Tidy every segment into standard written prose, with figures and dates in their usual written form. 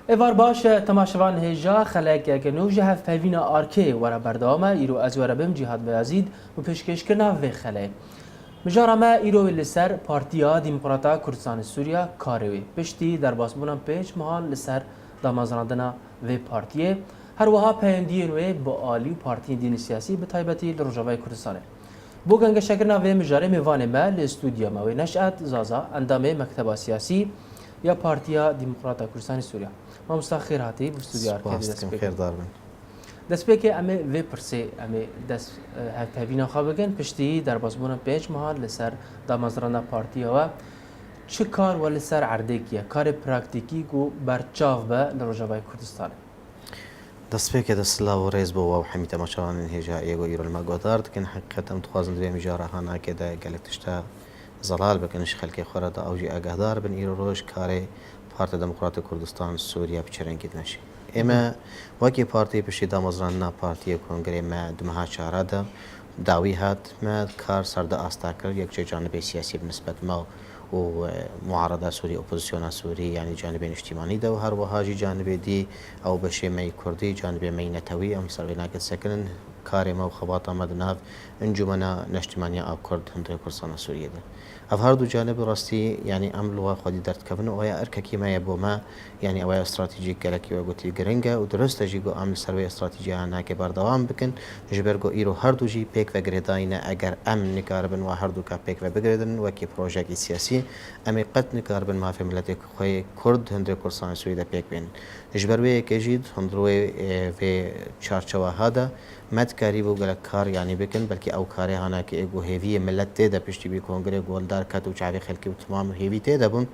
ایوار باش تماشاوان هجا خلک گنوج هف پیوینا آرکی ورا بردامه ایرو از ورا بم جهاد بیازید و پیشکش کرنا و خله مجارمه ایرو لسر پارتیا دموکراتا کردستان سوریا کاروی پشتی در باسمونم پیش محال لسر دامازراندنا و پارتیه هر وها پیندی نوی با آلی و پارتی دین سیاسی به تایبتی لرجوای کردستانه بو گنگ شکرنا و مجاره میوانه ما لاستودیا ما و نشأت زازا اندام مکتب سیاسی یا پارتیا دموکراتا کردستان سوریا ما مستخیر هاتی به استودیو آرکادی خیر دارم دست پیک امی و پرسه امی دست هفته خواب بگن پشتی در بازمون پیش محال لسر دامازرانا پارتیا و چه کار و لسر عردکیه کار پراکتیکی گو برچاو به لروجاوای کردستان دست پیک دست لا و ریز بو و حمیت ماشان هجا ایگو ایرو المقدار کن حقیقتا متخازن دوی مجاره هانا کده گلکتشتا زلال بکنش خلقی خورده اوجی اگهدار بن ایرو روش کاری پارتی دموکراتی کردستان سوریا بچرنگید نشی. اما وقتی پارتی پشتی دامازرانا پارتی کنگره ما دمها چهاره ده داوی هات ما کار سرد آستاکر یک جانب سیاسی بالنسبة ما و معارضة سوري اپوزیسیون سوري يعني جانب اجتماعي ده و هر وهاجي جانب دي او بشي مي كردي جانب مي نتوي ام سروينا قد سكن كاري ما وخباطة مدناف انجمنا نجتماعية او كرد هندوي كردستان سوريا ده اف هر دو جانب راستي يعني عمل وخدي درت كفن ويا ارككي ما يبو ما يعني اويا استراتيجي كلكي وقتي جرينجا ودرست جيجو عمل سروي استراتيجي انا كبر دوام بكن جبرجو ايرو هر دو جي بيك وغريداينا اگر ام نكاربن و هر دو کا بيك وبغريدن وكي بروجيكت سياسي امي قد نكاربن ما في ملتك خوي كرد هندري كردستان سوريا بيك بين جبروي كجيد هندروي في چارچوا هذا مد کاری و گلک کار یعنی بکن بلکه او کاری هانا که ایگو هیوی ملت تیدا پشتی بی کنگره گولدار کت و چاری خلکی و تمام هیوی تیدا بون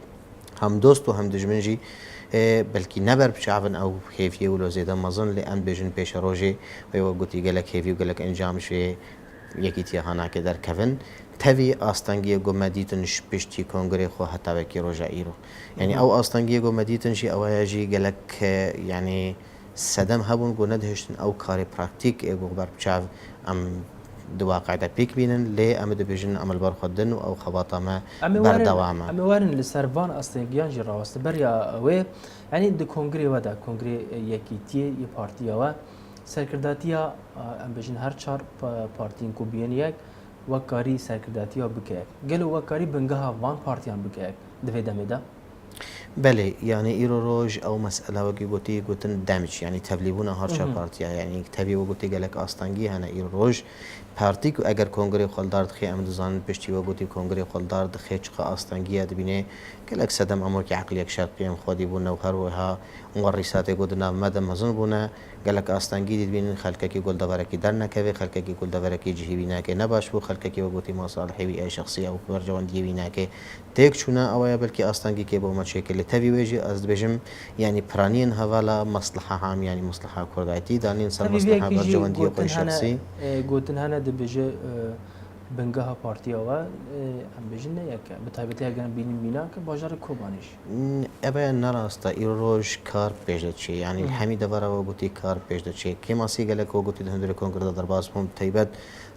هم دوست و هم دجمن جی بلکه نبر بشعبن او هیوی ولو زیدا مزن لان بیجن پیش روجی و یو گوتی گلک هیوی و گلک انجام شوی یکی تی هانا که در کفن تبي آستانگی گو مدیتنش پشتی کنگره خو حتی وکی روجا ایرو یعنی او آستانگی گو مدیتنشی اوایجی گلک یعنی سدم هبون گو ندهشتن او کاری پراکتیک ایگو بربچاو ام دو واقعه پیک بینن لی ام دو بیجن عمل برخودن او خباطه ما بردوامه امی وارن لسربان استنگیان جی راست بریا و یعنی دو کنگره و دا کنگره یکیتی ی پارتیا و سرکرداتیا ام بیجن هر چهار پارتین کو بیان یک و کاری سرکرداتیا بکه گلو و کاری بنگاه وان پارتیان بکه دوی دمیده بله يعني إيرو روج أو مسألة وجي قوتي قوتن دامج يعني تبليبونا هارشا بارتيا يعني تبي وقوتي قالك أستانجي هنا إيرو روج پارتیک اگر کنگره خالدار دخی امد زان پشتی و گویی کنگره خالدار دخی چقا آستانگیه دبینه کلک سدم امور که عقلی یک شرقی هم خودی بونه و هر وها اون ریسات گودنا مدام مزون بونه کلک آستانگی دبینه خلک کی گل دوارکی در نکوی خلک کی گل دوارکی جهیبی نکه نباش بو خلک کی و گویی مصالحی ای شخصی او برجوان دیوی نکه تک چونه اویا بلکی آستانگی که با مشکل تبی وجه از بجم يعني برانين هوالا مصلحة عام يعني مصلحة كردائتي دانين صار مصلحة برجوان ديو كل شخصي قلتن هنا دبجة بنجها بارتيا و هم بيجنا يك بتاعتها جن بين مينا كباجر كوبانيش أبى نراستا إيروج كار بيجت شيء يعني الحميد ورا وقتي كار بيجت شيء كم أصيغ لك وقتي دهندر كونغردا درباس هم تيبت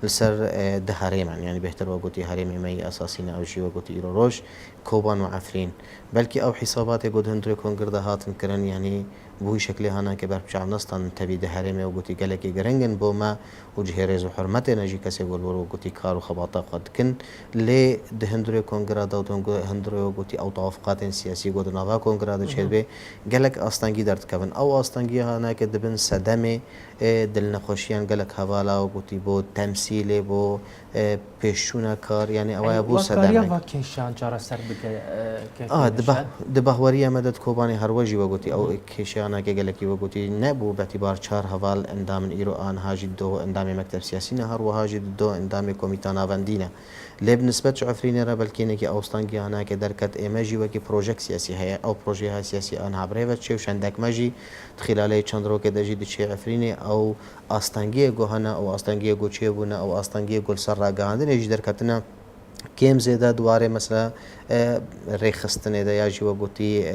لسر ده هريم يعني بهتر وقتي هريم مي أساسينا أو شيء وقتي إيروج كوبان وعفرين بلكي أو حسابات يقول هندر كونغردا هاتن كرن يعني بوی شکلی هانا که بر بچه نستان تبی ده هرمه و گویی گلکی گرنگن با ما وجه رز و حرمت نجی کسی گل برو گویی کار و خباطه قد کن لی ده هندره کنگرادا و دنگ هندره و گویی او توافقات سیاسی گود نوا کنگرادا چهل به گلک آستانگی درد کن او آستانگی هانا که دبن صدمه دل نخوشیان گلک حوالا و گویی با تمثیل با پیشونه کار یعنی اوای ابو صدمه و کشان چهار سر بکه دبهوری مدد کوبانی هر وجی و گویی او کشان أنا كجلكي وقولي نبو باعتبار شهر هوال اندام إيران هاجد دو اندام مكتب سياسي نهار وهاجد دو اندام كوميتانا فاندينا ليه بالنسبة عفرين را بلكينه كي أوستانجي أنا كدركت إيماجي وكي بروجكت سياسي هي أو بروجي سياسي أنا عبريفت شيء وشندك ماجي خلال چندرو كده جد شيء عفريني أو أستانجي جوهنا أو أستانجي جو شيء بنا أو أستانجي جو سر راجعندن يجي دركتنا كيم زيدا دواري مثلا ريخستني دا ياجي وقوتي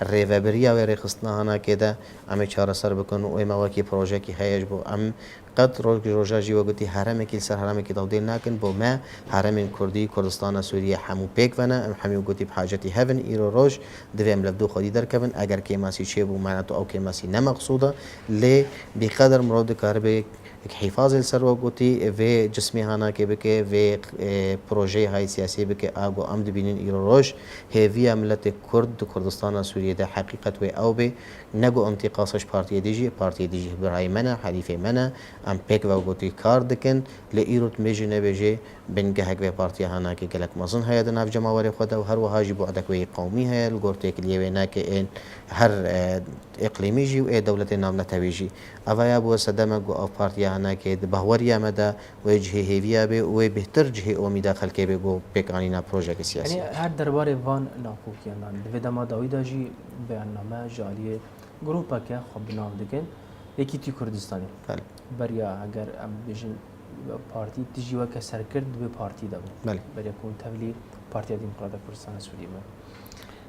الريفابريا وريخستنا هنا كده عم يشار سر بكون وإما وكي بروجيكي هيج بو عم قد روجاجي وقوتي هرمكي سر هرمكي تفضيل ناكن بو ما هرم كردي كردستان سوريا حمو بيك فنا حمي وقوتي بحاجتي هفن إيرو روج دوام لفدو خودي در كفن اگر كيماسي شيبو معناتو أو كيماسي نمقصودة لي بقدر مرود كاربي حفاظ السر وقوتي في جسمي هانا كي بكي في بروجي هاي سياسي بكي آگو عمد بينين إيرو روش هي ملت كرد كردستان سوريا ده حقيقة وي أو بي نگو انتقاصش بارتي ديجي برای منا حليفي منا ام بيك وقوتي كار دكن لإيروت ميجي نبيجي بنگهك في بارتي هانا كي قلق مظن هيا دناف جماوري خدا وهر وهاجي بعدك وي قومي هيا الگورتك اليوي ناكي ان هر اقليمي جي و دولة نام نتويجي أفايا بو سدمك و بارتي هانا كي بهوريا مدى وجهي هيفيا بي و بهتر جهي اومي داخل كي بيگو بيك عنينا بروجيك سياسي يعني هر درباري فان ناكوكيان دفيدا ما داويدا جي بيانما جاليه گروپا که خب نام دکن یکی تی کردستانی بله بریا اگر ام بیشن پارتی تیجی و که سرکرد به پارتی دارم بله بریا کون تبلی پارتی دموکرات کردستان سوریه من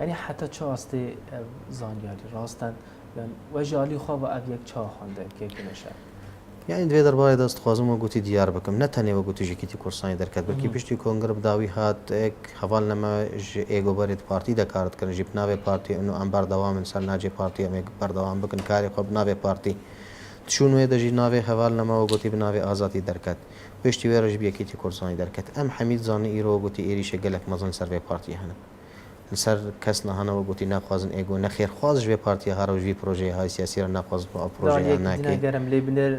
یعنی حتی چه است زانیاری راستن و جالی خواب او یک چه خونده که کنشه يعني دوی درباره دست خوازم و گوتی دیار بکم نه تنی و گوتی جکیتی کورسانی درکت بلکی پشتی کنگر بداوی هات ایک حوال نما ایگو برید پارتی دا کارت کرن جی بناوی پارتی انو ام بردوام انسان ناجی پارتی ام ایک بردوام بکن کاری خوب ناوی پارتی تشون وی دجی ناوی حوال نما و گوتی بناوی آزادی درکت پشتی وی رجب یکیتی کورسانی درکت ام حمید زانی ایرو گوتی ایریش گلک مزن سر وی پارتی هنم سر کس نه و گوتی نخوازن ایگو نخیر خوازش به پارتی ها رو جوی پروژه های سیاسی را نخواز با پروژه ها نکی گرم لیبنر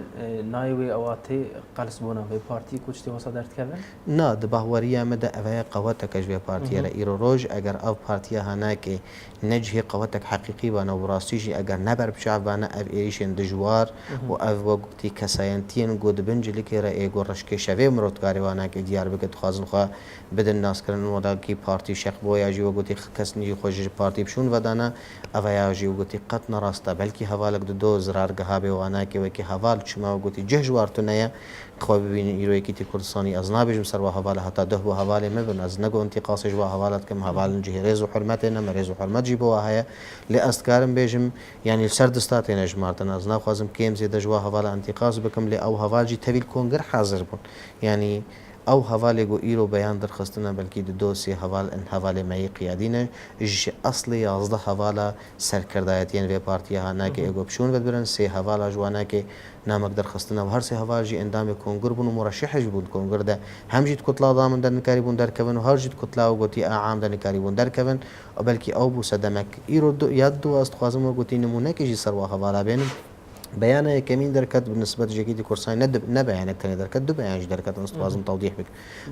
نایوی آواتی قلص بونا به پارتی کچتی وصادرت کردن نه دباوری مده اوه قوتک جوی پارتی را ایرو روز اگر او پارتی ها نکی نجه قوتک حقیقی و نوراسیجی اگر نبر بشعب و نه او ایشن دجوار و او گوتی کساینتین گود بنجلی که را ایگو رشک شوی مرودکاری و نکی دیار بکت خوازن خواه بدن ناس کردن و دا کی پارتی شخ بویا جو گوتی کس نیجی خوش پارتی بشون و دانا اوه جو گوتی قط نراسته بلکی حوالک دو زرارگه ها به وانا که وکی حوال شما گوتی جهجوارتو نه خواب ببینین ایرو یکی کردستانی از نابجم سر و حواله حتی ده و حواله مبن از نگو انتقاصش و حوالت کم حوال جه رز و حرمت نه رز و حرمت جی بو هيا لاستكارم بيجم يعني السرد استاتي نجمارتن از نخوازم كيم زي دجوا حواله انتقاص بكم ل او حوال جي تبيل كونغر حاضر بون يعني او حواله گو ایرو بیان درخستنا بلکی دو سی حوال ان حواله مای قیادینه اج اصلی 11 حواله سرکردایتین و پارتی ها نه که ایگو بشون بدبرن سی حواله جوانا که نامک درخستنا و هر سی حواله جی اندام کنگر بون مرشح بود کنگر ده هم جیت کتلا دامن در نکاری بون در کون و هر جیت کتلا و گوتی عام در نکاری بون در کون و بلکی او بو صدمک ایرو یاد دو است خوازم و گوتی نمونه که جی سر و حواله بینم بيانه كمين دركت بالنسبه لجديد كورساي ند بيانك تاني دركت دو بيانج دركت لازم توضيح بك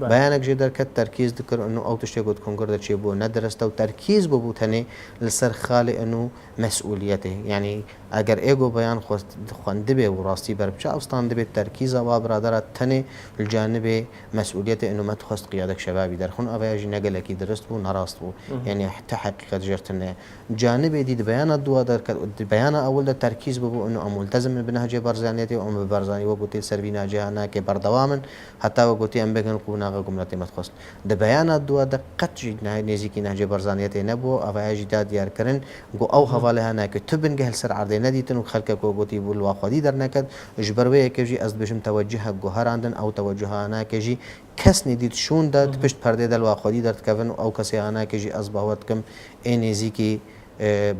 بيانك جي دركت تركيز ذكر انه او تشتي قد كونغر دشي بو ندرست وتركيز بو تاني لسر خالي انه مسؤوليته يعني اگر ايجو بيان خوندبه وراستي بربچا استان دبه تركيز و برادر تاني الجانب مسؤوليته انه ما تخص قيادك شبابي درخون ابياجي نقلكي درست بو نراست بو يعني حتى حقيقه جرتنا جانب دي بيانات دو دركت بيان اول تركيز بو انه ملتزم بنهج برزانيتي وام برزاني وقوتي سربينا جهانا كي بردواما حتى وقوتي ام بكن قونا جملتي متخص ده بيانات دو دقت جد نيزيكي نهج برزانيتي نبو افاجي داد يار كرن جو او حواله هنا كي تبن جهل سر عرض نديتن وخلك وقوتي بول واخدي در نكد اجبروي كيجي از بشم توجه جوهر عندن او توجه انا كيجي کس ندید شون داد پشت پرده دل واخدی در کفن او کسی انا كيجي از باوت کم نيزيكي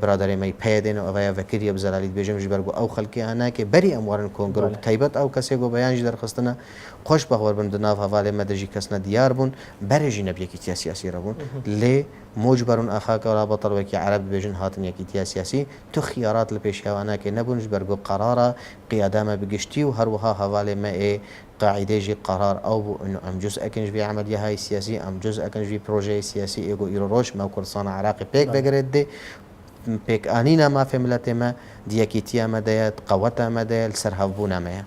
برادر ماي پیدن او ویا وکری بزلالی بجم جبرگو او خلکی انا که بری اموارن کنگرو تایبت او کسی گو بیان جدر خستنا خوش بخور بن دناف حواله مدجی کسنا دیار بون بری جنب یکی سیاسی ربون لی مجبرون اخاك ولا بطل وكي عرب بجن هاتن يكي سياسي تو خيارات لبيش هوانا كي نبونج برگو قرارا قيادة ما بقشتي وهروها حواله ما ايه قاعدة جي قرار او انه ام جزء اكنج في عملية هاي السياسي ام جزء اكنج في بروجي سياسي ايغو ايرو روش ما كردستان عراقي بيك بقرد دي بيك آنينا ما في ملتي ما ديكيتيا ما ديت قوتا ما ديت سرهبونا ما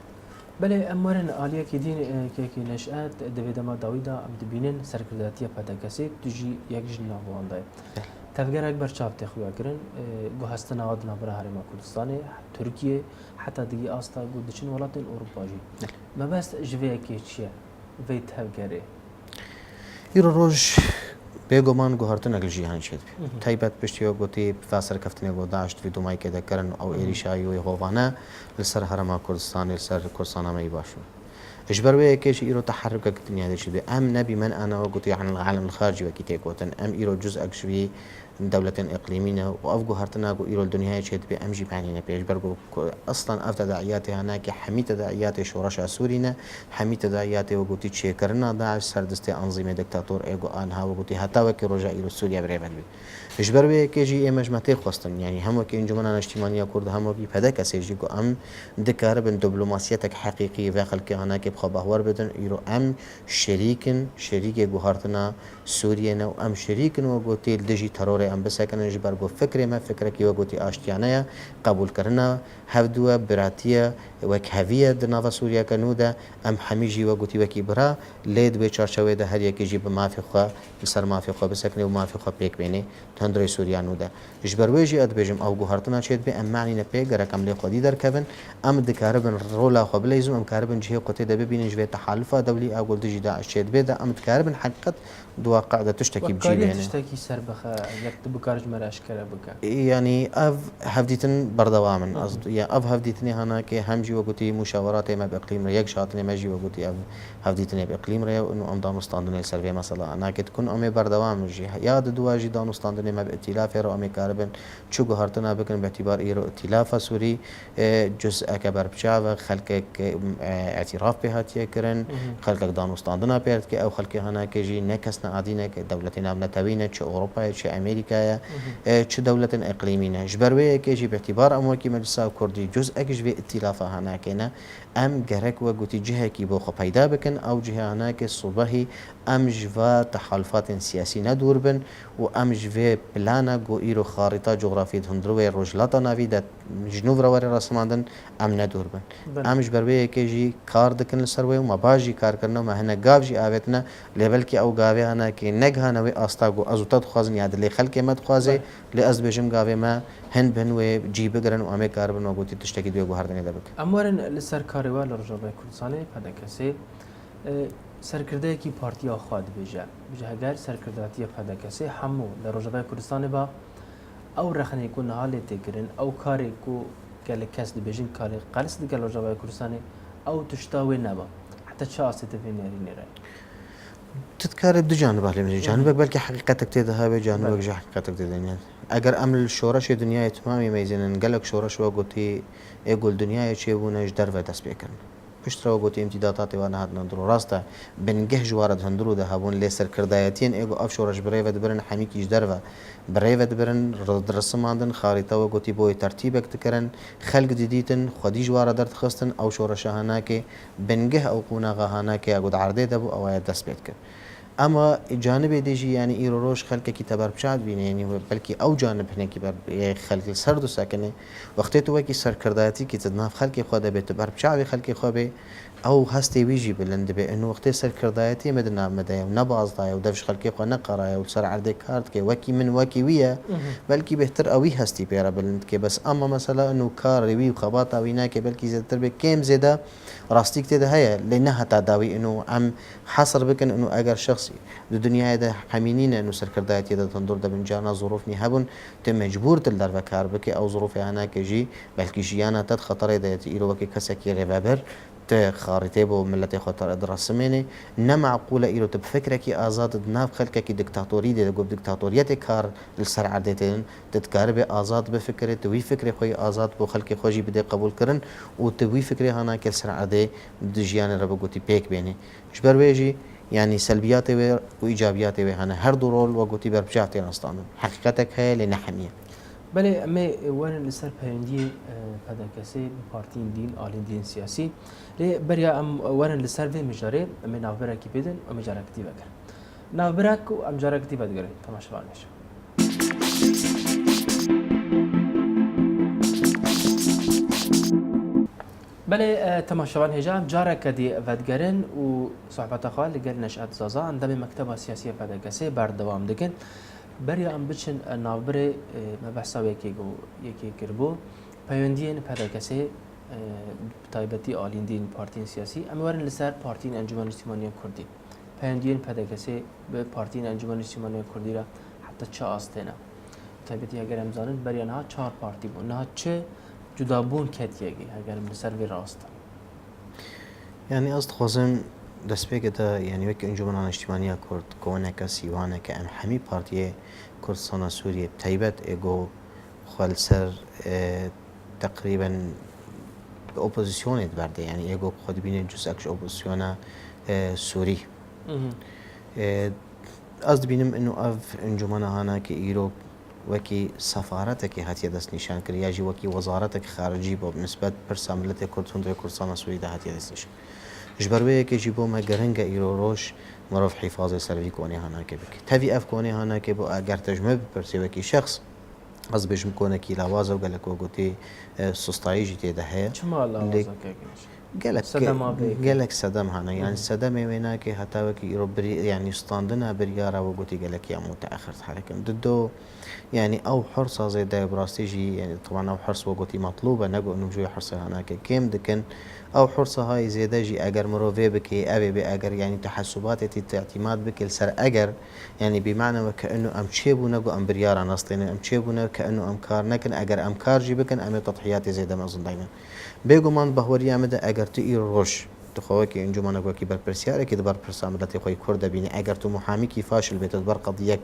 بله امرن عالیه که دین که نشأت دویدما داویدا ام دبینن سرکرداتیه پدکسی تجی یک جنیا بوانده تفکر اکبر چاپ تخویا کرن گوهستن آدنا برای هرما کردستان ترکیه حتی دیگه آستا گودشین ولات اروپا جی ما بس جویه که چیه وی تفکره ایرو روش بێگومان گوهرتنەک ژیان چێت تایبەت پشتیوە گوتی فاسەر کەفتنێ بۆ داشت وی دومای کێ دەکەن ئەو عێریشایی وی هۆڤانە لەسەر هەرەما کوردستانی لەسەر کوردستانەمەی باشوور ايش بروي كيش ايرو تحرك الدنيا هذا الشيء ام نبي من انا وقلت عن العالم الخارجي وكي كوتن ام ايرو جزء شوي دولة إقليمية وأفجو هرتناجو إيرو الدنيا هاي شيء بأمجي بعنينا بيش برجو أصلا أفضل تداعياتي هناك حمية تداعياتي شورش سورينا حمية تداعياتي وقلت شيء كرنا داعش سردستي أنظمة دكتاتور إيجو أنها وقلت هتا وكي رجع إيرو سوريا بريبان بي إيش بروي كيجي إيمج ما تيخوستن يعني هم وكي إنجمنا اجتماعية كرد هم وكي بدك سيجيكو أم دكار بن دبلوماسيتك حقيقي داخل كي هناك بخبهور بدن إيرو أم شريك جوهرتنا سوريا وأم شريك وقلت الدجي تروري ام بسکنن جبر گو فکر ما فکر کی وگوتی آشتیانه قبول کرنا هفدوه براتیه وکهویه در ناو سوریا کنوده ام همیجی وگوتی وکی برا لید به چارچوبه ده هر یکی جیب مافی خوا سر مافی خوا بسکنه و مافی خوا پیک بینه تندرای سوریا نوده جبر ویجی اد بجم او گوهرتنا چید به ام معنی نپیگ رقم لی خودی در کبن ام دکاربن رولا خو بلیزم ام کاربن جه قطعه ده ببینن جوه تحالف دولي اقول دجي داعش چید به ده ام دکاربن حقیقت دو قاعده تشتكي بجيبه تشتكي سربخه يكتب كارج مراش كره بك يعني اف هفديتن بردوامن قصد يا اف هفديتني هناك همجي وقتي مشاورات ما باقليم يك شاطني ماجي وقتي اف هفديتني باقليم ريا انه ام دانستاندني سيرفي مثلا انا كنت كن امي بردوام جي ياد دواجي دانستاندني ما بائتلاف رو امي كاربن شو قهرتنا بكن باعتبار ايرو ائتلاف سوري جزء كبر بشاف خلقك اعتراف بهاتيه كرن خلقك دانستاندنا بيرت او خلقك هناك جي نكس عادينا دولتنا منتوينا تش أوروبا تش أمريكا تش دولة إقليمية جبروي كيجي باعتبار أموكي مجلسا كردي جزء أكش بائتلافا هناكنا أم جرك وجوتي جهة كي بو خبيدا بكن أو جهة هناك الصباحي أم جوا تحالفات سياسية ندور بن وأم جوا بلانا جو إيرو خارطة جغرافية هندروي رجلاتا نافيدا جنوب رواري رسماندن أم ندور بن أم جبروي كيجي كار دكن السروي وما باجي كار كرنا ما هنا جابجي آبتنا لبل كي أو جابي هنا كي نجها نوي أستاجو أزوتات خازن ياد اللي خلك ما تخازي لأز بجم جابي ما هن بنوي جيب جرن وأمي كاربن وقوتي تشتكي ديو هردني دبك أمورن لسركاري ولا رجوع كردستان هذا كسي سرکرده کی پارتیا خود بجه هگر سرکرداتی هذا كسي همو لرجوع كردستان با او رخنه يكون حالة تكرن او كاري كو قال كاس بيجين كاري قالس دي قال رجوع كردستان او تشتاوي نبا حتى شاسة تفين يرين رأي تتكارب دو جانب على جانبك بلكي حقيقتك تذهب جانبك جا حقيقتك تذهب اگر عمل شورش دنیای تمامی میزنن قالك شورش وقتي يقول دنیای چه بونه در و دست بکن پشت رو قلت امتدادات و نهاد ندرو راسته بنجه جوارد هندرو ده هبون لسر كردايتين ايجو افشورش بريفد برن حميك يجدروا بريفد برن رسم عندن خارطة وقتي بوي ترتيبك تكرن خلق جديدن خدي جوارد درت خستن او شورش هناك بنجه او قوناغا هناك اقود عرضه دبو او دست بيتكر اما جانب دیجی یعنی ایرو روش خلق کی تبر بچاد بینه یعنی بلکه او جانب هنه کی بر خلق سرد ساکنه وقتی تو کی سرکرداتی کی تدناف خلق خود به تبر بچاد خلق خود او هستی ویجی بلند به انه وقتی سرکرداتی مدنا مدایم نباز دای و دفش خلق خود نقرای و سر عرض کارت کی وکی من وکی ویا بلکه بهتر اوی هستی پیرا بلند کی بس اما مثلا انه کار وی و خباط وینا کی بلکه زیاتر به کم زیاده راستیک تده هيا لانها تداوي انه عم حصر بكن انه اگر شخصي الدنيا ده حمينين انه سركردايت يدا تندور ده من جانا ظروف نهبن تم مجبور تلدر بكار بك او ظروف هناك جي بلكي جيانا تد خطر ده يرو بك كسكي ريفابر خارطه بو ملت خطر درسمنه نه معقوله ایرو تب فکرك آزاد ناف خلقك ديكتاتوري ده گوب ديكتاتوريت کار لسر عدتين تتكار به آزاد بفكره توي فكره خوي آزاد بو خلق خوجي بده قبول کرن او توي فكره هنا كل سر عده دجيان رب گوتي بيك بينه جبر ويجي يعني سلبيات وايجابيات هنا هر دو رول وگوتي بربجاتي نستان حقيقتك هي لنحميه بله اما وين لسر پرندی پیدا کسی پارتین دین آلین دین سیاسی لی بریا ام وين لسر و مجاره ام نافبره کی بدن و مجاره کتی بگر نافبره کو ام مجاره کتی بدگر تماشا نشه بله تماشاوان هجا مجاره کدی بدگرن و صحبت خال لگر نشأت زازا عندما مکتب سیاسی پیدا کسی بردوام دکن برای ام بچن نافبره مبحثا یکی کربو پیوندین پیدا کسی تایبتی آلین دین پارتین سیاسی اما ورن لسر پارتین انجمن اجتماعی کردی پەیوەندیên pedekesê bi partiyên Encûmenê Sîmaniyê Kurdî re heta çi astêne. Taybetî heger em zanin beriya niha 4 partî bûn. Niha çi cudabûn ketiyekê heger em li ser vê rasta. يعني از دخوازم دست پێ دا یعنی وەک ئەنجومەنان نیشتیمانیا کورد کۆنەکە سیوانەکە ئەم هەمی پارتیە کوردستانە سووریە تایبەت ئێگۆ خۆل سەر تقریبا ئۆپۆزیسیۆنێت بەردە یعنی ئێگۆ خۆ دبینێت جوز ئەکش ئۆپۆزیسیۆنە سووری ئەس دبینم ئەنو ئەف ئەنجومەنە هاناکە ئیرۆ وەکی سەفارەتێکی هاتیە دەست نیشان کرد یاژی وەکی وەزارەتێک خارجی بۆ بنسبەت پرسا ملەتێک کورد هەندێک کوردستانە سووریدا هاتیە دەست نیشان ji ber wê yekê jî bo me giringe îro roj mirov hîfazê ser vî konê hanakê bike. Tevî ev konê hanakê bo eger te ji me bipirsî wekî şexs ez bêjim konekî lawaz ew gelek we gotê sustayî jî tê de heye. Gelek sedem hene yani sedemê wê nake heta wekî îro yani standina biryara we gotî gelekî em müteaxir herekim. Dido yani ew hirsa zêde bi rastî jî yani طبعا ew hirs we gotî metlûb e negot nû hirsê hanake kêm dikin ew hirsa hayê zêde jî eger mirov vê bike ev ê bê eger yani tehesûbatê te'tîmad bike li ser eger yani bîmane weke enû em çêbûne got em biryaran astêne em çêbûne ke enû em kar nekin eger em kar jî bikin em ê tedhiyatê zêde mezin daynin. Bêguman bahweriya me de eger tu îro roj dixwekî encûmenek wekî berpirsiyarekî di ber pirsa miletê xwe kûr debînî eger tu muhamîkî faşil bê tu di ber qediyek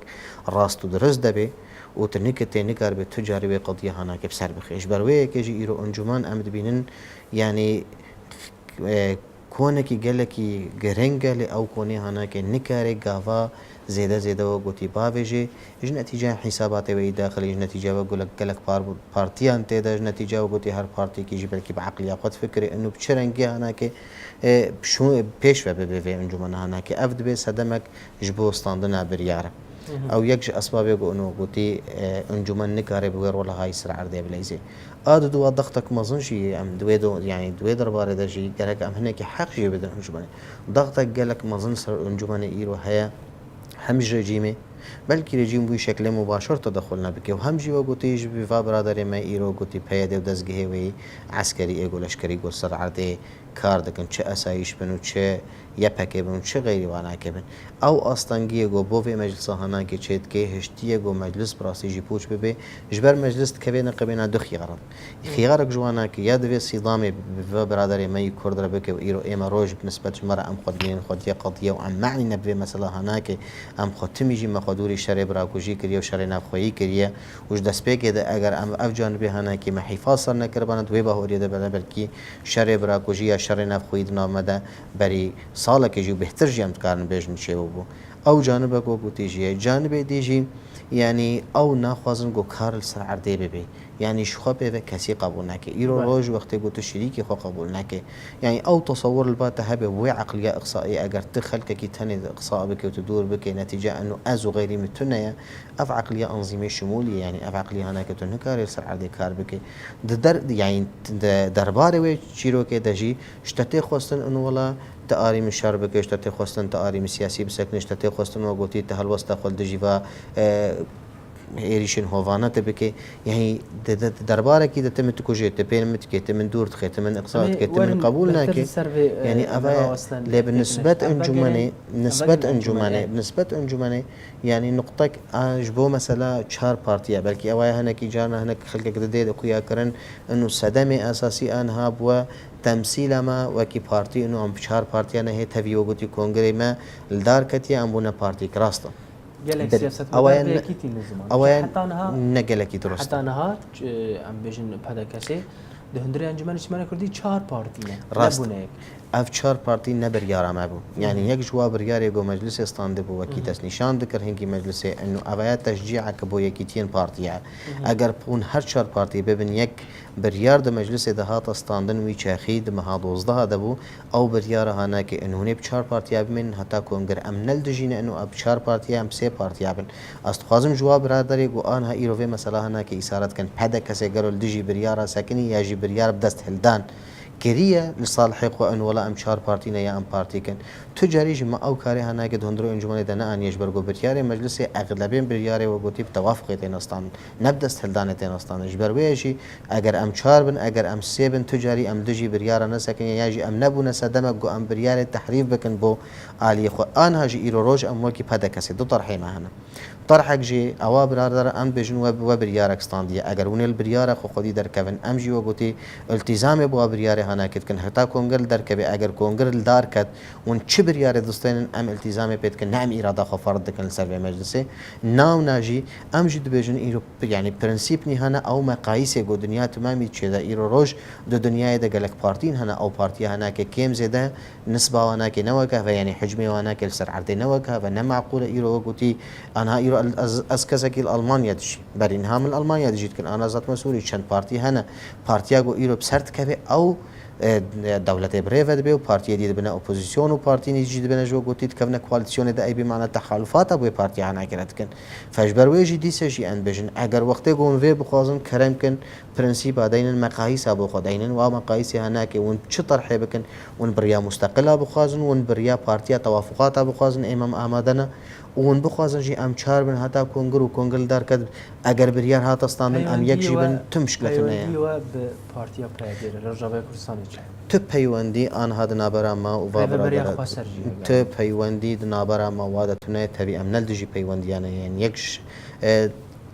rast û dirist debê û tu niketê nikar bê tu carî wê qediya hanakê bi ser bixê ji ber wê yekê jî îro encûmen em dibînin yani konekî gelekî giring e lê ew konê hanakê nikare gava zêde zêde we gotî bavê jê ji netîceya hîsabatê wê daxilî ji netîce we gelek partiyan tê de ji netîce we gotî her partiyekî jî belkî bi eqliya xwe fikirê enû bi çi rengî hanakê pêş ve bibe vê encûmena hanakê ev dibe sedemek ji bo standina biryar e. Ew yek ji esbabê got enû gotî encûmen nikare bi wê rola hayî sir erdê bileyzê. A di duwa dextek mezin jî em yani di wê derbarê de jî gerek em hinekî heq jî bidin encûmenê. Dextek gelek mezin ser encûmenê îro heye hem ji rejîmê belkî rejîm bû şeklê mübaşir tedexul nebike û hem jî we gotî ji vî biraderê me îro gotî peyedê û dezgehê wê eskerî êgo leşkerî got ser erdê kar dikin çi esayîş bin û çi yepekê bin û çi geyrî wanakê bin. Ew astangiyê got bo vê meclisa hanakê çê dike hiştiyê got meclis bi rastî jî pûç bibe ji ber meclis dikeve neqebêne du xiyar xiyarek ji wanakê ya divê sîdamê bi vê biraderê me yî Kurd re bike û îro ême roj bi nisbet ji me re em xwe dibînin xwediya qediye û em meعنîne bi vê mesela hanakê em xwe timî jî me xwe dûrî şerê birakujî kiriye û şerê navxweyî kiriye û ji destpêkê de eger em ev canibê hanakê me hîfaz ser nekiribane di wê bahoriyê de bene belkî şerê birakujî ya şerê navxweyî di nav me de berî salekê jî û bêhtir jî em dikarin bêjin çêwe bû. Ew canibek we gotî jî ye canibê dî jî yani ew naxwazin got kar li ser erdê bibe yani ji xwe pêve kesî qebûl neke îro roj wextê got tu şerîkê xwe qebûl neke yani ew tesewwur li ba te hebe wê eqliya iqsaî eger tu xelkekî tenê iqsa bike û tu dûr bike netîce enû ez û geyrî min tu neye ev eqliya enzîmê şimûlî yani ev eqlî haneke tu nikarî li ser erdê kar bike yani derbarê wê çîrokê de jî ji te tê xwestin enû wela te arîmî şer bike ji te tê xwestin te arîmî siyasî bisekine ji te tê xwestin we gotî te helwesta xwe dijî ve êrîşên hovane te bike yani derbarekî de te min dikujê te pê min dike te min dûr dixê te min iqsa dike te min qebûl nake yani ev lê bi nisbet encûmenê yani nuqtek ji bo mesela çar partiye belkî ew hinekî carna hinek xelkek didê de xuya kirin enû sedemê esasî an habûye temsîla me wekî partî enû em çar partiya ne hê tevî we gotî kongrê me li dar ketiye em bûne partîk rast e. ne gelekî durust heta niha em bêjin pedekesê di hundirê Encûmenê Sîmaniyê Kurdî çar partî ne rast ev çar partî ne biryara me bû yani yek ji wa biryarê got meclisê standê bû wekî destnîşan dikir hingî meclisê enû ev ya teşcîeke bo yekîtiyên partiye eger hûn her çar partî bibin yek biryar di meclisê de hata standin wî çexî di meha dozdeha de bû ew biryara hanekê enû hûnê bi çar partiya bimînin heta kongre em neldijîne enû ev bi çar partiya em sê partiya bin ez dixwazim ji wa biraderê got aniha îro vê mesela henekê îsaret kin pedek kesê gero li dijî biryara sekinî ya jî biryar bi dest hildan كريه لصالح خو ان ولا ام شار بارتينا يا ام بارتي كان تجاري ما او كاري هنا قد هندرو انجمن دنا ان يجبرغو برياري مجلس اغلبين برياري وقوتي بتوافق تنستان نبدا استهلدان تنستان اجبر ويجي اگر ام شار بن اگر ام سيبن تجاري ام دجي بريار نسكن يجي ام نبو نسدمك ام برياري تحريف بكن بو علي خو ان هاجي ايرو روج ام وكي بدكسي دو طرحي معنا طرحك جي او برادر ام بجن وبريارك ستاندي اگر ون البريار خو خدي در كفن ام جي وقوتي التزام بو بريار هنا كن حتى كونغل در كبي اگر كونغل دار كت ون چه بريار دوستين ام التزام بيت كن نعم اراده خو فرض كن سر مجلسي ناو ناجي ام جد بجن ايرو يعني برنسيب ني هنا او مقاييس جو دنيا تمامي تشدا ايرو روج دو دنيا ده قالك بارتين هنا او بارتي هنا كيم زيدا نسبه وانا كنوكه يعني حجمي وانا كسر عرض نوكه فانا معقوله ايرو وقوتي انا ايرو از كزكي الالمانيا دشي برينها من المانيا دجيت كن انا ذات مسؤولي شن بارتي هنا بارتياغو ايرو بسرت كبي او دولة بريفد بي وبارتي دي بنا اوبوزيسيون وبارتي نيجي بنا جو قوتي كفنا كواليسيون ده اي بمعنى تحالفات ابو بارتي انا كرت كن فاجبر ويجي دي سجي ان بجن اگر وقت قوم في بخازن كرم كن برنسيب هذين المقاييس ابو خدين ومقاييس هناك ون شطر حبكن ون بريا مستقله بخازن ون بريا بارتي توافقات بخازن امام احمدنا ون بخوازن جي ام چار بن حتى كونغر وكونغل دار كد اگر بريار هات استاندن ام يك جي بن تمشكلتنا ايوه بارتيا برادير رجاوي كردستان تو پیوندی آن هاد نابرا ما و بابرا تو پیوندی نابرا ما وادتونه تبي ام نلدجي پیوندی يعني يكش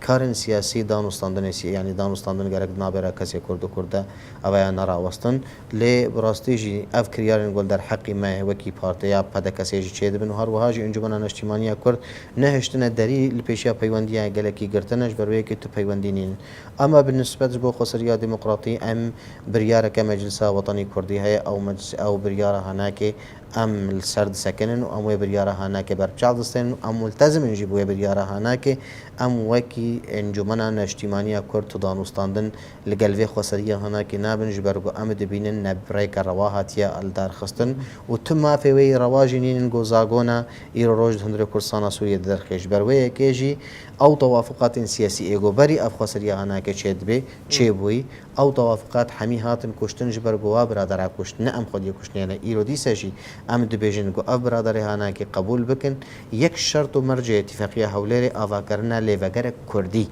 کارن سیاسی دانستاندن يعني دانستاندن گرک نابرا کسی کرده اویا نرا وستن لی براستی جی اف کریارن گل در حقی ما وکی پارتیا پدا کسی جی چید بن هر وهاجی انجمن اجتماعی کرد نهشتن دری لپیشیا پیوندی گلکی گرتنش بروی که تو پیوندینین اما بالنسبه بو خسریا ديمقراطي ام برياره كمجلس وطني كردي هي او مجلس او برياره هناك ام السرد سكنن ام برياره هناك برچادستن ام ملتزم نجيبو برياره هناك ام وكي انجمنا اجتماعيه كرد دانستاندن لقلبي خسريه هناك نابن جبرغو ام دبينن نبريك رواهاتيا الدار خستن وتم في وي رواجنين غوزاغونا ايروج هندر كرسانا سوريا درخش بروي كيجي او توافقات سياسيه ايغو بري اف خسريه هناك چيد بي چيبوي او توافقات حمي هاتن كشتن جبرغو برادر كشت نعم خدي كشتنينا ايرو دي سجي ام دبيجن جو اف برادر هناك قبول بكن يك شرط مرجع اتفاقيه حولري افاكرنا ليفاگر كردي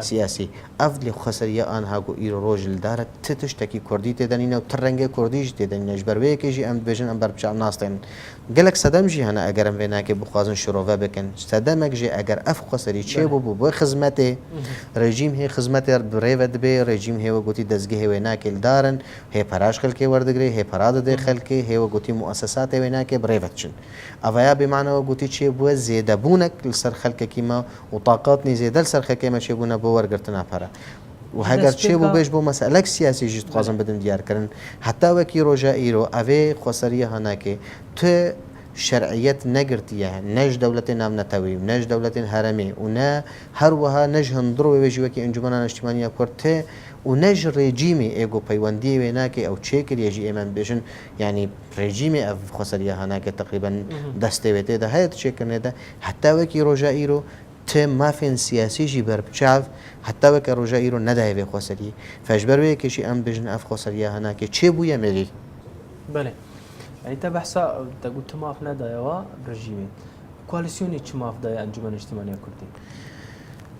سياسي افضل خسريه انها جو ايرو روجل دار تتشتكي كردي تدنينا وترنگه كرديج تدنينا جبروي كيجي ام دبيجن ام بربچا ناستن قالك صدام جي هنا اگر ام بيناك بخازن شروفه بكن صدامك جي اگر اف خسري چه بو خدمته رژیم هي خدمته بريفد بي رژیم هي وقتي دزگه هناك الدارن هي پراش خلكي وردگري هي پراد ده خلكي هي وقتي مؤسسات هناك بريفدشن اويا بمعنى وقتي چه بو زياده بونك لسر خلك كيما وطاقات زياده لسر خلك ما چه بونه بو ورگرتنا پره و هەگەر چێ بوو بێش بۆ مەسەلەك سیاسیژی دخوازم بدن دیارکردن حتا وەکی ڕۆژە ئیرۆ ئەوێ خۆسەریە هەناکێ تو شرعيت نجرتيها نج دولة نام نتوي نج دولة هرمي ونا هروها نج هندرو ويجي وكي انجمنا اجتماعية كورته ونج ريجيمي ايجو بيواندي ويناكي او تشيكل يجي ايمان بيجن يعني ريجيمي اف خسرية هناك تقريبا دستويته ده هاي تشيكل ده حتى وكي رجا ايرو تم ما فين سياسي جي بربشاف حتى وكي رجا ايرو نداي في خسرية فاجبر ويكي شي ام بيجن اف خسرية هناك تشي بو يملي بله يعني انت بحثا تقول تماف ندايوا برجيمي كواليسيوني تماف دايا انجمن اجتماعيه كردي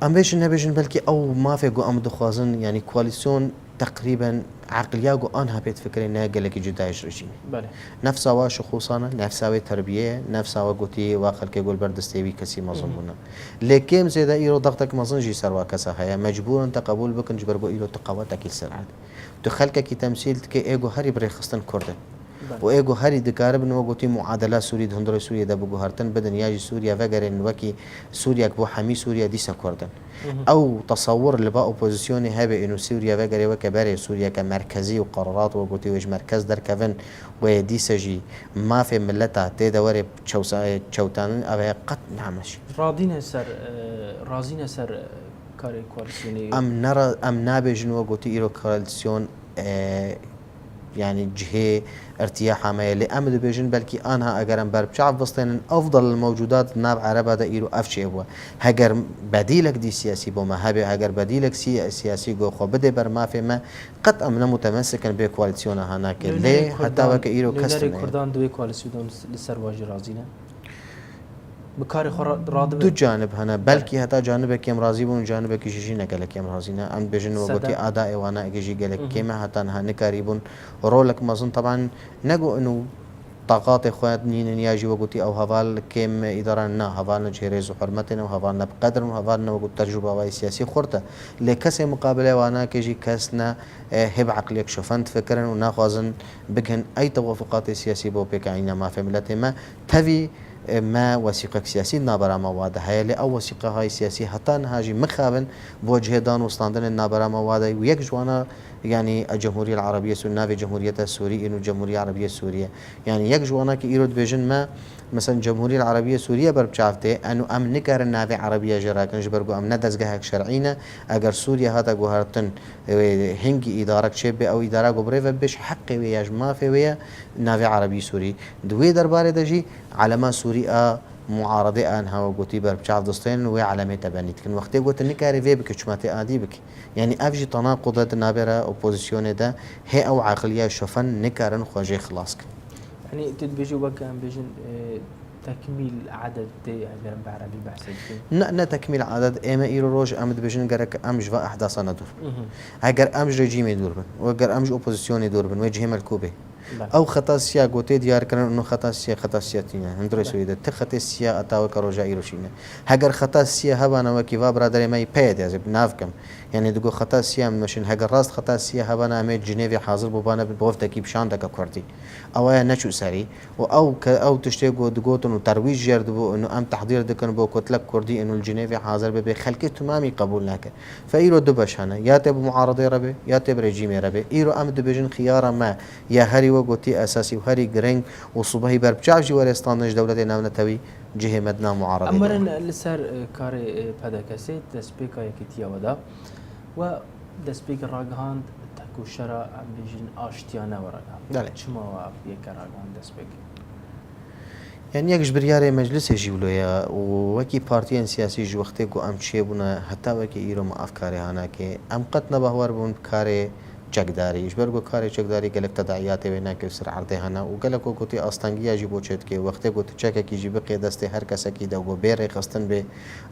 ام بيجن نبيجن بلكي او ما في جو ام دخوازن يعني كواليسيون تقريبا عقلياغو انها بيت فكري ناقلك جدايش رجيمي بله نفسها واش خصوصا نفسها تربيه نفسها وقتي واخل كي يقول بردستيوي كسي مظنونه لكن زي دا ايرو ضغطك مظنجي سروا كسا هيا مجبور انت قبول بكن جبرغو ايرو تقواتك السرعه تخلك كي تمثيل كي ايجو هري بريخستن كردن و ايجو هري دكارب نو قوتي معادله سوري هندر سوريا د بوغارتن بدن ياجي سوريا فغرن وكي سوريا كبو حمي سوريا دي سكردن او تصور اللي بقى اوبوزيسيوني هبه انه سوريا فغري وكباري سوريا كمركزي وقرارات وقوتي وج مركز در كفن ودي سجي ما في ملتها تدوري تشوتان ابي قط نعمش راضين سر كاري كواليسيوني ام نرى ام نابجن وقوتي ايرو كواليسيون يعني جهة ارتياح ما اللي أمد بيجن بلكي أنها أجرم بربشعب بسطين أفضل الموجودات ناب عرب هذا إيرو أفشي هو هجر بديلك دي سياسي بوما هبي هجر بديلك سياسي جو خو بدي برما في ما قد أمنا متمسكا بكواليسيون هناك ليه حتى وك إيرو كستن كردان دوي كواليسيون للسرواج رازينا بكاري راد دو جانب هنا بلكي حتى جانبك كم راضي بون جانبك شيء نقلك كم راضينا أم بيجن وقتي أداء وانا أجي قالك كم حتى نها نكاريبون رولك مازن طبعا نجو إنه طاقات إخوات نين ياجي وقتي أو هذال كم إدارة نا هذال جهرز وحرمتنا وهذال بقدر وهذال وقت تجربة واي سياسي خرطة لكسي مقابلة وانا كجي كسنا هب عقلك شوفنت فكرا وناخذن بجهن أي توافقات سياسية بو بك عينا ما في ملته ما تبي ما وثيقة سياسي نابرا مواد هاي اللي أو وثيقة هاي سياسي حتى هاجي مخابن بوجه دان وستاندن النابرا مواد ويك جوانا يعني الجمهورية العربية السورية جمهورية السورية إنه الجمهورية العربية السورية يعني يك جوانا كإيرود بيجن ما مثلا الجمهورية العربية السورية بربشافته أنه أم نكر النافع عربية جراكن جبرجو أم ندزجهك شرعينا أجر سوريا هذا جوهرتن هنجي إدارة شبه أو إدارة جبريفة بش حق وياج ما في ويا نافع عربي سوري دوي دربارة دجي على سوريا معارضة أنها وقتي بربشاف دستين وعلامة تبنيت كن وقتي قلت نكاري في بك شماتي عادي بك يعني أفجي تناقضات نابرة أوبوزيسيون ده هي أو عقلية شوفن نكارن خواجي خلاصك يعني تدبيجي وقا أم بيجن تكميل عدد أجرم بعربي بحثي نا تكميل عدد إما إيرو روج أمد بيجن جرك أمج في أحداث ندور أجر أمج رجيم يدور بن وأجر أمج أوبوزيسيون يدور بن وجه ملكوبة أو خطأ سيا قوتي ديار كرن إنه خطأ سيا تينا هندري سويدا تخطأ سيا أتاو كروجا إيروشينا هجر خطأ سيا هبنا وكيفا برادري ما يبيد يعني بنافكم يعني دقو خطأ سيا مشين هجر راست خطأ سيا هبنا أمي جنيفي حاضر ببانا بوفتك بشان دك كردي أو نشو سري أو تشتغل دقوتن وترويج جرد بو إنه أم تحضير دكان بو كتلك كردي إنه الجنيفي حاضر بخلك تمامي قبول لك فإيرو دبش هنا يا تب معارضة ربي يا تب رجيم ربي إيرو أم دبجن خيار ما يا هري وقتي أساسي وهري جرين وصباحي بربجاج جوارستانج دولة نامنا توي جهة مدنا معارضة أمرن لسر كاري بدا كسيت دسبيكا يكتيا ودا و دسبيك راجهاند تكو شرا أم بيجن آشتيانا ورقا شما وعب يكا راجهاند دسبيك يعني يكش برياري مجلس جيولويا وكي بارتيان سياسي جو وقتي كو أم تشيبونا حتى وكي إيرو ما أفكاري هناكي أم قد نبهور بون كاري چکداری ايش برگو کاری چکداری گلک تداعیات وینا که سر عرضه هنا و گلک کو کوتی استانگیا جیبو چت که وقتی کو چک کی جیب قید دست هر کس کی دو بیر خستن به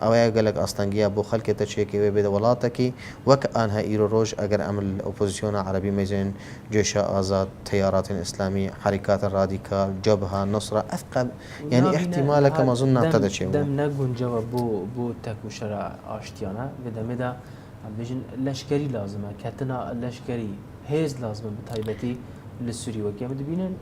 او یا گلک استانگیا بو خلک ته چه کی به ولات کی وک انها ایرو روج اگر عمل اپوزيشن عربي ميزن جيش آزاد تيارات اسلامي حركات الراديكال جبهه نصره افقب يعني احتمال كما ظن ابتدى شيء دم نگون جواب بو تکو شرع آشتیانه بدمه بيجن لشكري لازمه كاتنا لشكري هيز لازمه بتايبتي للسوري وكيما دبينن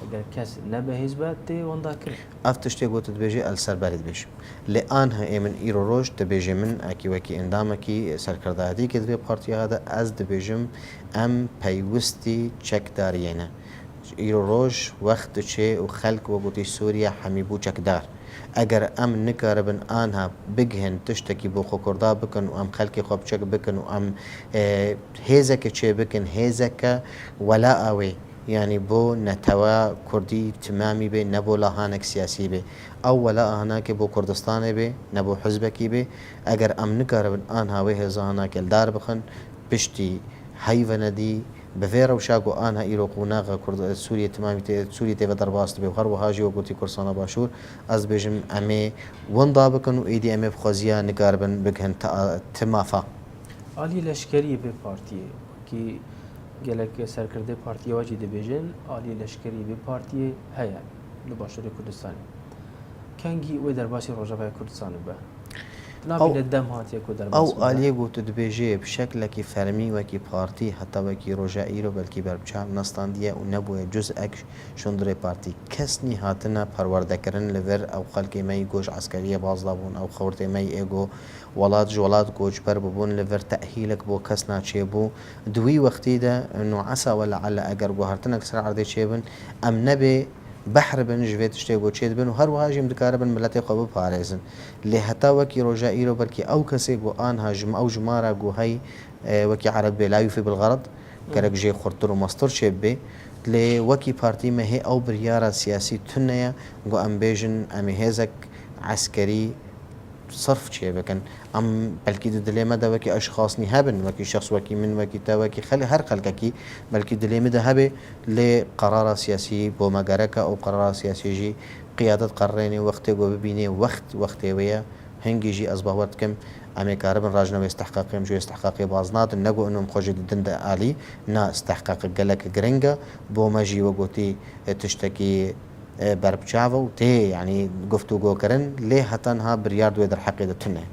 اگر كاس نبه هيزبه تي وندا كر افتشتي قلت تبيجي السربارد بيش لانها ايمن ايرو روج تبيجي من اكي وكي اندامكي سركردادي كدبي بارتي هذا از دبيجم ام بايوستي تشيك دارينا ايرو روج وقت تشي وخلق وقتي سوريا حميبو تشيك دار اگر ام نکاربن آنها بگهن تشتکی بو خوردا بکن و ام خلقی خوب چک بکن و ام هیزک چه بکن هیزک ولا اوی يعني بو نتوا كردي تمامي به نبو لهانك سياسي به او ولا هناك بو كردستان به نبو حزبكي به اگر ام نكاربن آنها وه زهانك الدار بخن بشتي حيوندي بفيرا وشاقو آنها إيرو قوناغا كرد سوريا تمامي سوريا تيفا درباست بيوخر وهاجي وقوتي كرسانا باشور از بيجم أمي وندا بكن و إيدي أمي بخوزيا نقاربن بكهن تمافا آلي لشكري بي بارتيه كي گلک سرکرده پارتی واجی دی بیجن آلی لشکری بی پارتی هیا لباشور کردستان کنگی و در باسی روجاوی کردستان به نابین الدم هاتیه کو در باسی او آلی گوت دبیجه بشکل کی فرمی و کی پارتی حتی و کی روجایی رو بلکی بربچام نستاندیه و نبوه جزء اک شندر پارتی کس نی هاتنا پرورده کردن لور او خلق می گوش عسکریه بازدابون او خورت می ایگو ولات گوش بر ببون لور تأهیلک بو کس ناچه بو دوی وقتی ده انه عسى ولا على اگر گوهرتن اکثر عرضه چیبن ام نبی بحر بن جویت شتی گو چید بن و هر وهاجم دکار بن ملت خواب پارزن لی حتا وکی رجائی رو برکی او کسی گو آن هاجم او جمارا گو هی وکی عرب لا يفي بالغرض گەرەک ژێ خورتتر و مەستر شێ بێ لێ وەکی پارتی مەهێ ئەو بریارە سیاسی تونەیە گۆ ئەم بێژن ئەمێ هێزێک عسکەری صرف چێ بکەن ئەم بەلکی دلێمەدا وەکی ئەشخاصنی هەبن وەکی شخص وەکی من وەکی تاوەکی خەلی هەر خەلکەکی بەلکی دلێمەدا هەبێ لێ قەرارە سیاسی بۆ مەگەرەکە ئەو قەرارە سیاسیژی قیادەت قەڕێنێ وەختێک بۆ ببینێ وەختێوەیە هەنگیژی ئەس باوەڕ دکەم ئەمێ کارە بن ڕژنەوەی استحقاقیم ژێ استحقاقی بازناتن نەگو ئەنم خۆشی دندە عالی نا استحقاق گەلەکە گرنگە بۆ مەژی وەگوتی تشتێکی بربچاوە و تێ ینی گفتوگۆکردن لێ هەتەنها بریار دوێ دەرحەقی دەتونێ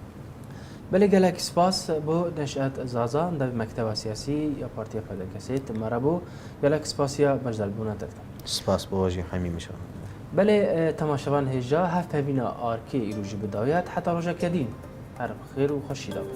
بله گلک سپاس بو نشأت زازا در مکتب سیاسی یا پارتی فدرکسیت مربو گلک سپاسیا مجدل بونت سپاس بۆ وەژی هەمی میشە بله تماشاوان هجا هفت ببینا آرکی ایروژی بدایت حتی روژه کدین هر خیر و خوشی داد